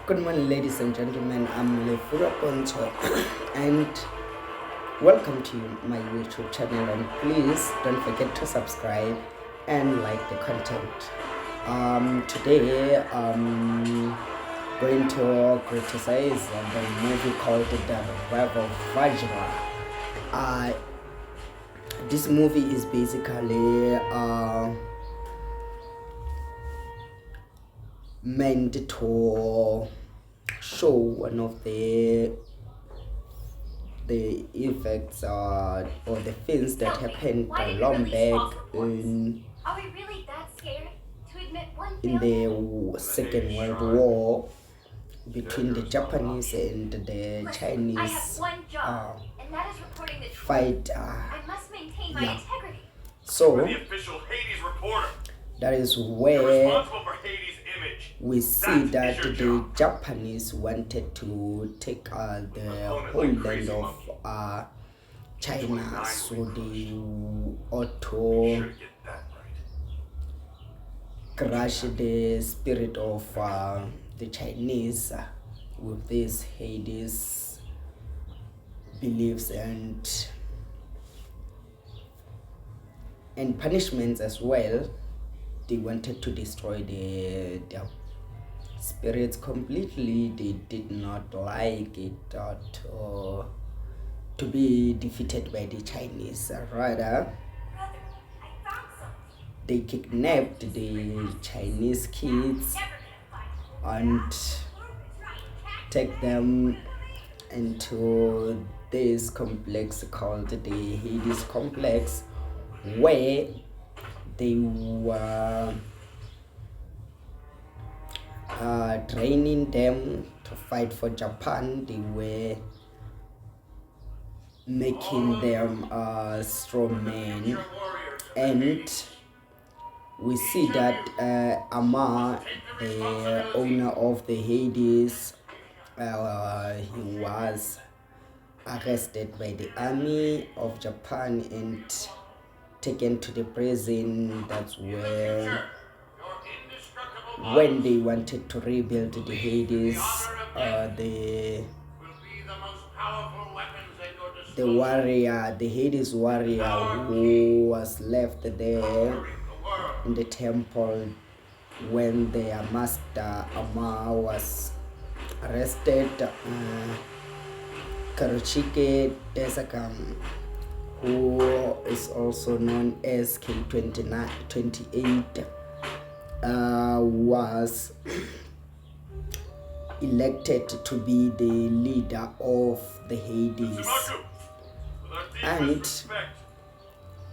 Good morning, ladies and gentlemen. I'm Lefura Poncho, and welcome to my YouTube channel. And please don't forget to subscribe and like the content. Today I'm going to criticize the movie called The Revival of Vajra. This movie is basically meant to show one of the effects or the things that happened long back in the Second World War between the Japanese and the Chinese fight. So that is where we see that the Japanese wanted to take the whole land of China, so they auto crush the spirit of the Chinese with these Hades beliefs and punishments as well. They wanted to destroy their spirits completely. They did not like it to be defeated by the Chinese. Rather, they kidnapped the Chinese kids and take them into this complex called the Hades complex, where they were training them to fight for Japan. They were making them strong men, and we see that Amar, the owner of the Hades, he was arrested by the army of Japan and taken to the prison. That's where when they wanted to rebuild the Hades, the warrior, the Hades warrior who was left there in the temple when their master Amar was arrested, Karuchike Desakam, who is also known as K28, was elected to be the leader of the Hades. And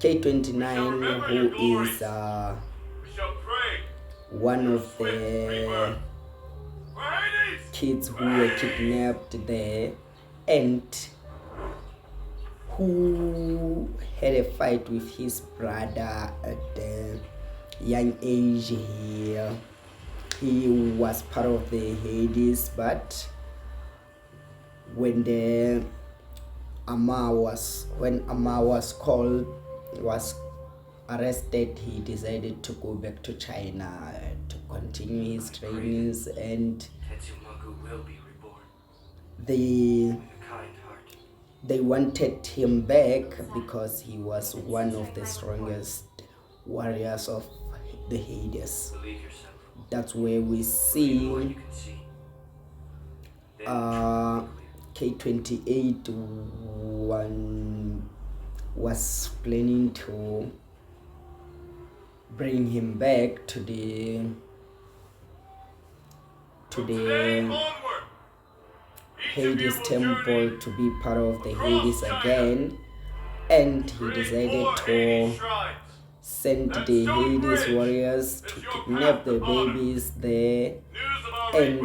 K29, who is one of the kids who were kidnapped there and who had a fight with his brother at the young age. He was part of the Hades, but when Amar was arrested, he decided to go back to China to continue his trainings, and they wanted him back because he was one of the strongest warriors of the Hades. That's where we see K28 was planning to bring him back to the Hades temple to be part of the Hades again, and he decided to send the Hades warriors to kidnap the babies there, and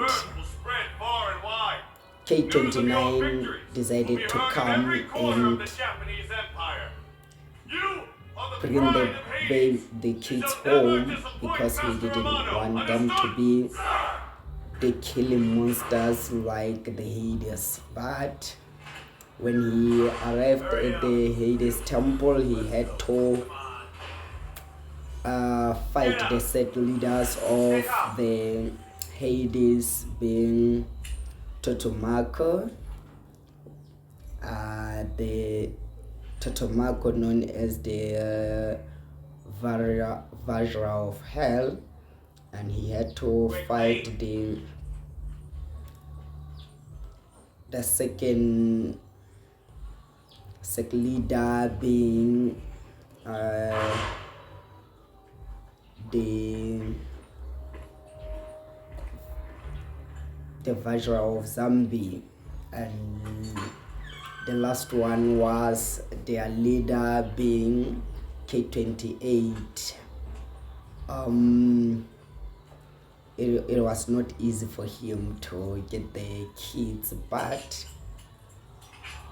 K29 decided to come and bring the kids home because he didn't want them to be the killing monsters like the Hades. But when he arrived at the Hades temple, he had to fight the set leaders of the Hades being Totomako, the Totomako known as the Vajra of Hell, and he had to fight the second leader being the Vajra of Zambi, and the last one was their leader being K28. It was not easy for him to get the kids, but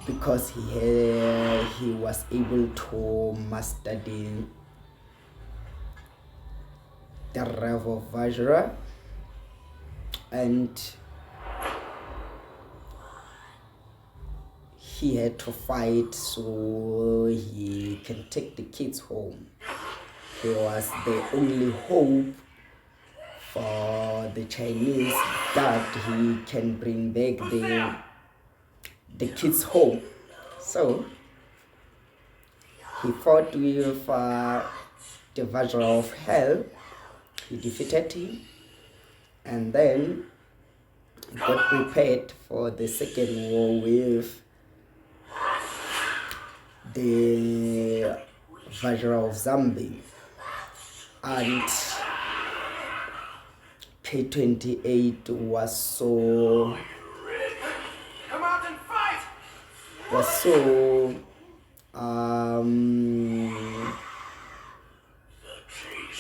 because he was able to master the rev of Vajra, and he had to fight so he can take the kids home. He was the only hope for the Chinese that he can bring back the kids home. So he fought with the Vajra of Hell. He defeated him, and then got prepared for the second war with the Vajra of Zambi, and K28 was so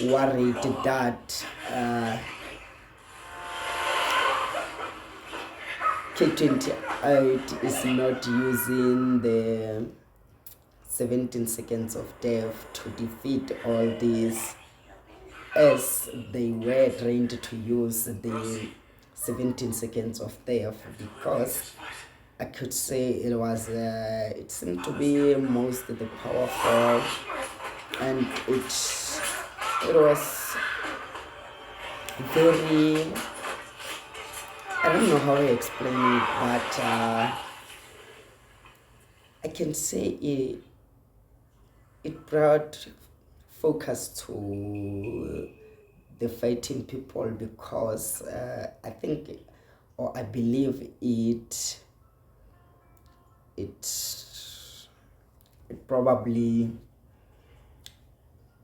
worried that K28 is not using the 17 seconds of death to defeat all these, as they were trained to use the 17 seconds of death, because I could say it seemed to be most the powerful, and it was very, I don't know how to explain it, but I can say it brought focus to the fighting people, because I think, or I believe it probably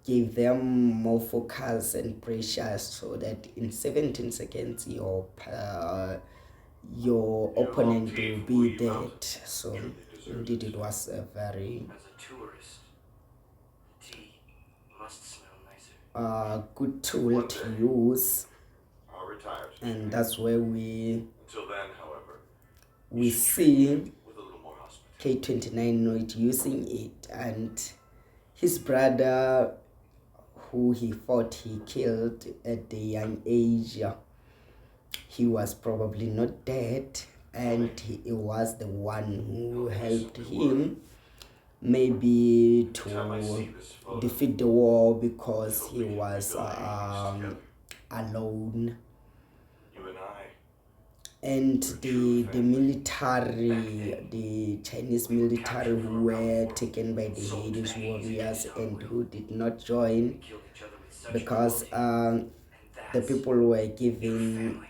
gave them more focus and pressure, so that in 17 seconds your opponent will be dead. So indeed it was a very good tool to use, and that's where we see K29 not using it, and his brother, who he thought he killed at the young age, he was probably not dead, and he was the one who helped him maybe to defeat the war, because he was alone. And the military, the Chinese military, who were taken by the Hades warriors and who did not join, because the people were given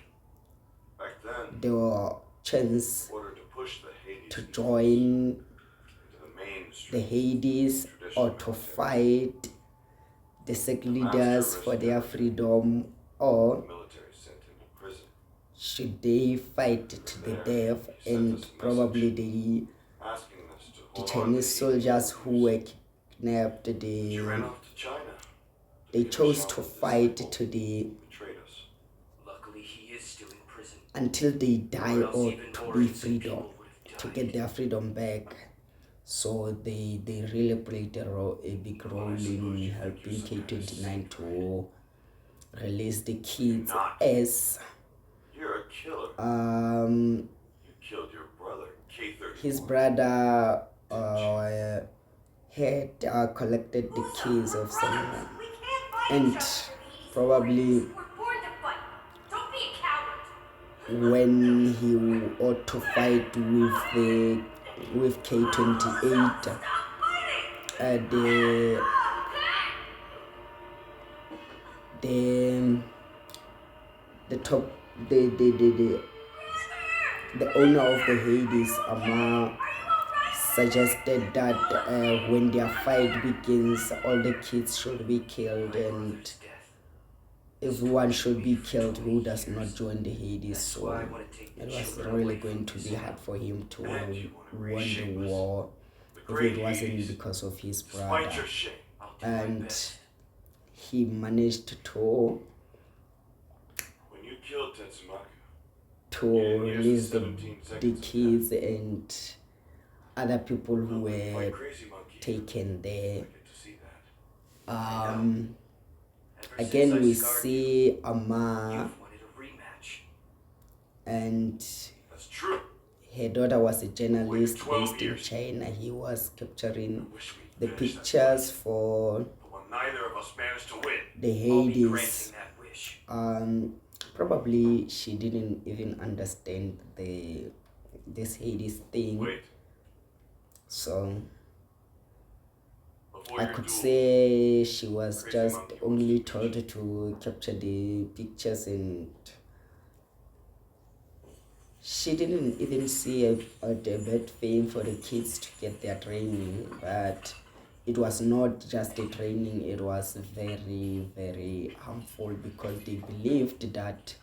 the chance to join the Hades or to fight the sect leaders for their freedom, or should they fight to the death. And probably the Chinese soldiers who were kidnapped, they chose to fight to until they die, or to be freedom, to get their freedom back. So they really played a big role in helping K29 to release the kids, as his brother had collected the keys of someone, and probably when he ought to fight with K28, the top the owner of the Hades, Amar, suggested that when their fight begins, all the kids should be killed and everyone should be killed who does not join the Hades. So it was really going to be hard for him to win the war if it wasn't because of his brother. And he managed to release the kids and other people who were taken there. Again, we see Amma, and her daughter was a journalist based in China. He was capturing the pictures for the Hades. Probably she didn't even understand this Hades thing. So I could say she was just only told to capture the pictures, and she didn't even see a bad thing for the kids to get their training. But it was not just a training, it was very, very harmful, because they believed that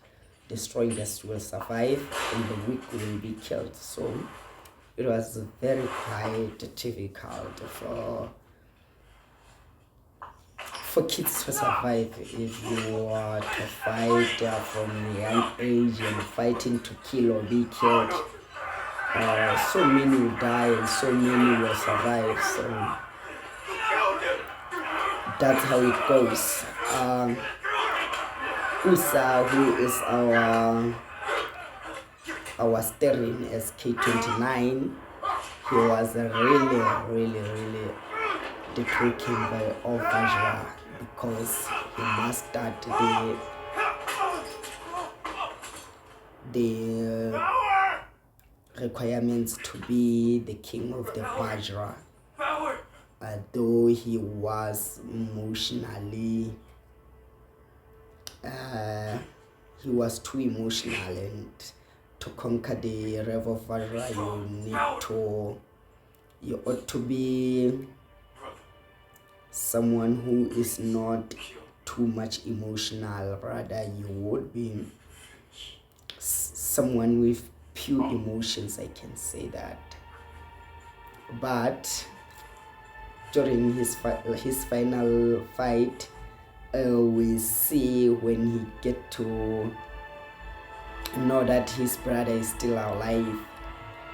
the strongest will survive and the weak will be killed. So it was very quite difficult for kids to survive if you are to fight from a young age and fighting to kill or be killed. So many will die and so many will survive. So that's how it goes. Usa, who is our steering as K29, he was really the true king of Vajra, because he mastered the requirements to be the king of the Vajra. Though he was emotionally he was too emotional, and to conquer the river of Vajra you ought to be someone who is not too much emotional. Rather, you would be someone with pure emotions, I can say that. But during his final fight, we see when he get to know that his brother is still alive,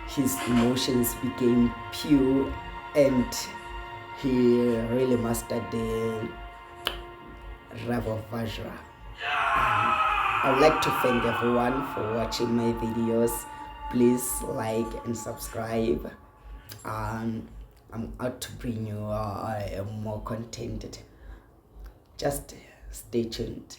his emotions became pure, and he really mastered the River of Vajra. I would like to thank everyone for watching my videos. Please like and subscribe. I'm out to bring you more content. Just stay tuned.